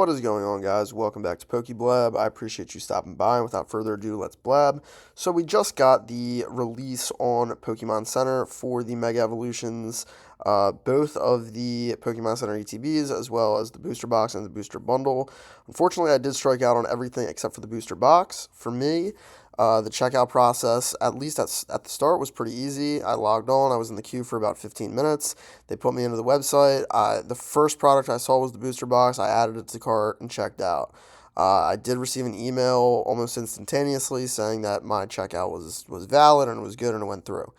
What is going on, guys? Welcome back to Blab. I appreciate you stopping by, and without further ado, let's blab. So we just got the release on Pokemon Center for the Mega Evolutions, both of the Pokemon Center ETBs, as well as the booster box and the booster bundle. Unfortunately, I did strike out on everything except for the booster box. For me, the checkout process, at least at the start, was pretty easy. I logged on. I was in the queue for about 15 minutes. They put me into the website. The first product I saw was the booster box. I added it to the cart and checked out. I did receive an email almost instantaneously saying that my checkout was valid and was good and it went through.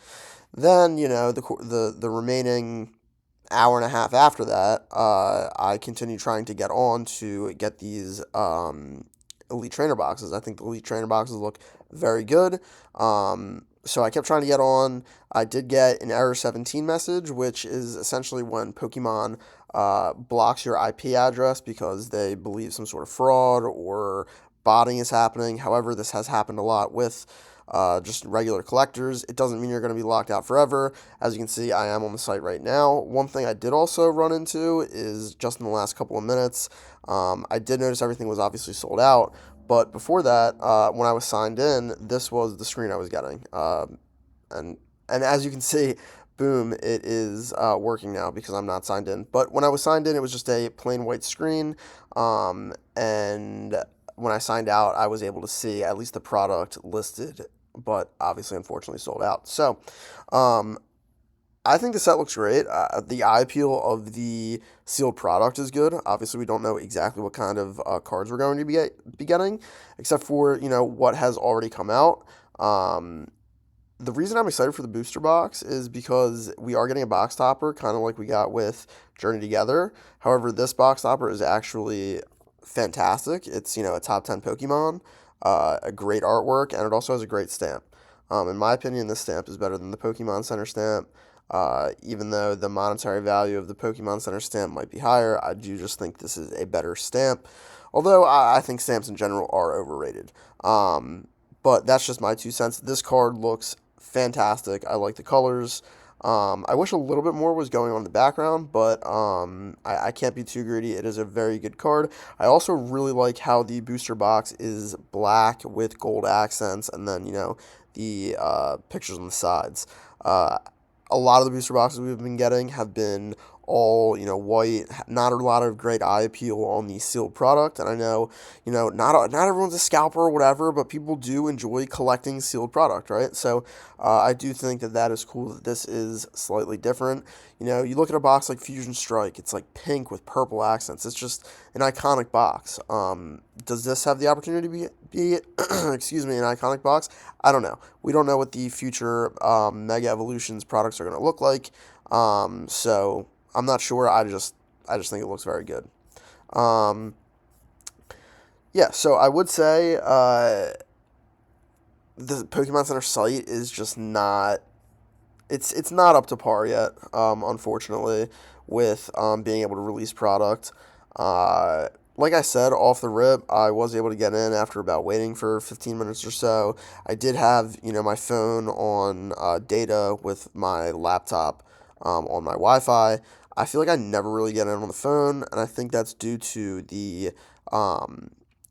Then, the remaining hour and a half after that, I continued trying to get on to get these Elite Trainer boxes. I think the Elite Trainer boxes look very good. So I kept trying to get on. I did get an error 17 message, which is essentially when Pokemon blocks your IP address because they believe some sort of fraud or botting is happening. However, this has happened a lot with just regular collectors. It doesn't mean you're going to be locked out forever. As you can see, I am on the site right now. One thing I did also run into is just in the last couple of minutes, I did notice everything was obviously sold out. But before that, when I was signed in, this was the screen I was getting. And as you can see, boom, it is working now because I'm not signed in. But when I was signed in, it was just a plain white screen. And when I signed out, I was able to see at least the product listed, but obviously, unfortunately, sold out. So, I think the set looks great. The eye appeal of the sealed product is good. Obviously, we don't know exactly what kind of cards we're going to be getting, except for, what has already come out. The reason I'm excited for the booster box is because we are getting a box topper, kind of like we got with Journey Together. However, this box topper is actually fantastic. It's, a top 10 Pokemon, a great artwork, and it also has a great stamp. In my opinion, this stamp is better than the Pokemon Center stamp. Even though the monetary value of the Pokemon Center stamp might be higher, I do just think this is a better stamp. Although I think stamps in general are overrated. But that's just my 2 cents. This card looks fantastic. I like the colors. I wish a little bit more was going on in the background, but I can't be too greedy. It is a very good card. I also really like how the booster box is black with gold accents, and then, the pictures on the sides. A lot of the booster boxes we've been getting have been all, white, not a lot of great eye appeal on the sealed product. And I know, not everyone's a scalper or whatever, but people do enjoy collecting sealed product, right? So I do think that is cool that this is slightly different. You look at a box like Fusion Strike, it's like pink with purple accents. It's just an iconic box. Does this have the opportunity to be excuse me, an iconic box? I don't know. We don't know what the future Mega Evolutions products are going to look like. So I'm not sure. I just think it looks very good. Um, yeah, so I would say the Pokemon Center site is just not. It's not up to par yet, unfortunately, with being able to release product. Like I said, off the rip, I was able to get in after about waiting for 15 minutes or so. I did have, my phone on data with my laptop on my Wi-Fi. I feel like I never really get in on the phone, and I think that's due to the,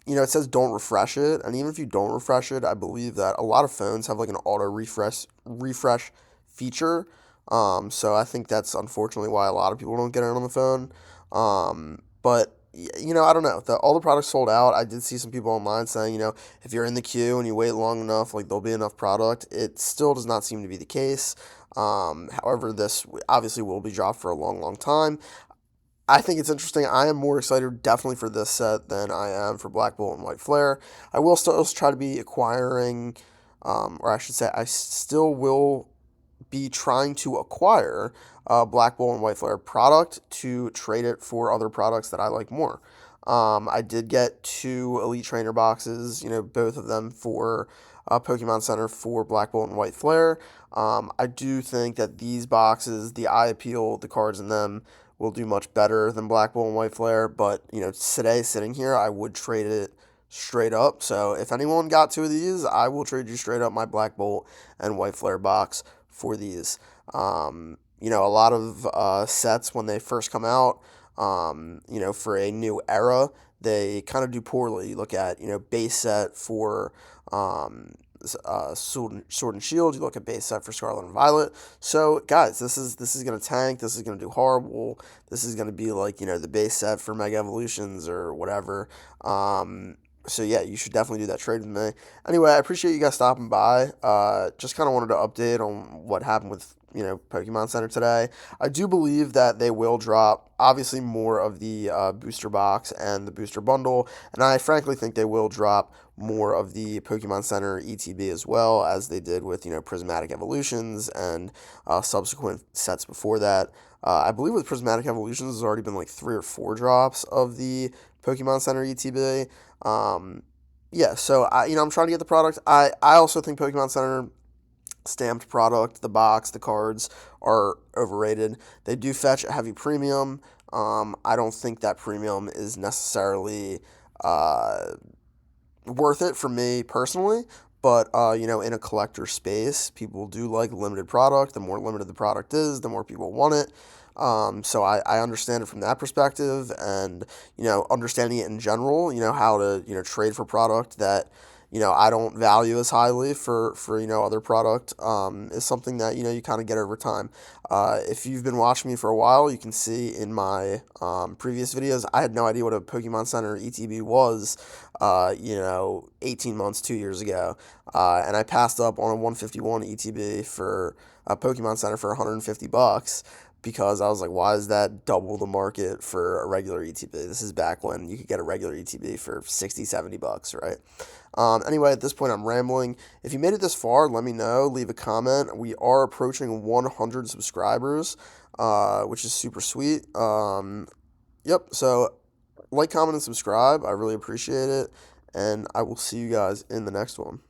it says don't refresh it, and even if you don't refresh it, I believe that a lot of phones have like an auto refresh feature. So I think that's unfortunately why a lot of people don't get in on the phone. But I don't know. All the products sold out. I did see some people online saying, if you're in the queue and you wait long enough, like there'll be enough product. It still does not seem to be the case. However, this obviously will be dropped for a long, long time. I think it's interesting. I am more excited definitely for this set than I am for Black Bolt and White Flare. I will still try to be acquiring, or I should say, I still will be trying to acquire Black Bolt and White Flare product to trade it for other products that I like more. I did get 2 Elite Trainer boxes, both of them for Pokemon Center for Black Bolt and White Flare. I do think that these boxes, the eye appeal, the cards in them, will do much better than Black Bolt and White Flare. But, today sitting here, I would trade it straight up. So if anyone got 2 of these, I will trade you straight up my Black Bolt and White Flare box for these. A lot of sets when they first come out, for a new era, they kind of do poorly. You look at, base set for Sword and Shield. You look at base set for Scarlet and Violet. So, guys, this is gonna tank. This is gonna do horrible. This is gonna be like, the base set for Mega Evolutions or whatever. So yeah, you should definitely do that trade with me. Anyway, I appreciate you guys stopping by. Just kind of wanted to update on what happened with, Pokemon Center today. I do believe that they will drop obviously more of the booster box and the booster bundle, and I frankly think they will drop more of the Pokemon Center ETB as well, as they did with, Prismatic Evolutions and subsequent sets before that. I believe with Prismatic Evolutions, there's already been like 3 or 4 drops of the Pokemon Center ETB. Yeah, so I'm trying to get the product. I also think Pokemon Center stamped product, the box, the cards are overrated. They do fetch a heavy premium. I don't think that premium is necessarily uh, worth it for me personally. But in a collector space, people do like limited product. The more limited the product is, the more people want it. So I understand it from that perspective, and understanding it in general. How to trade for product that I don't value as highly for other product is something that you kind of get over time. If you've been watching me for a while, you can see in my previous videos, I had no idea what a Pokemon Center ETB was, 18 months, 2 years ago, and I passed up on a 151 ETB for a Pokemon Center for $150 because I was like, why is that double the market for a regular ETB? This is back when you could get a regular ETB for 60, $70, right? Anyway, at this point, I'm rambling. If you made it this far, let me know. Leave a comment. We are approaching 100 subscribers, which is super sweet. Yep, so like, comment, and subscribe. I really appreciate it, and I will see you guys in the next one.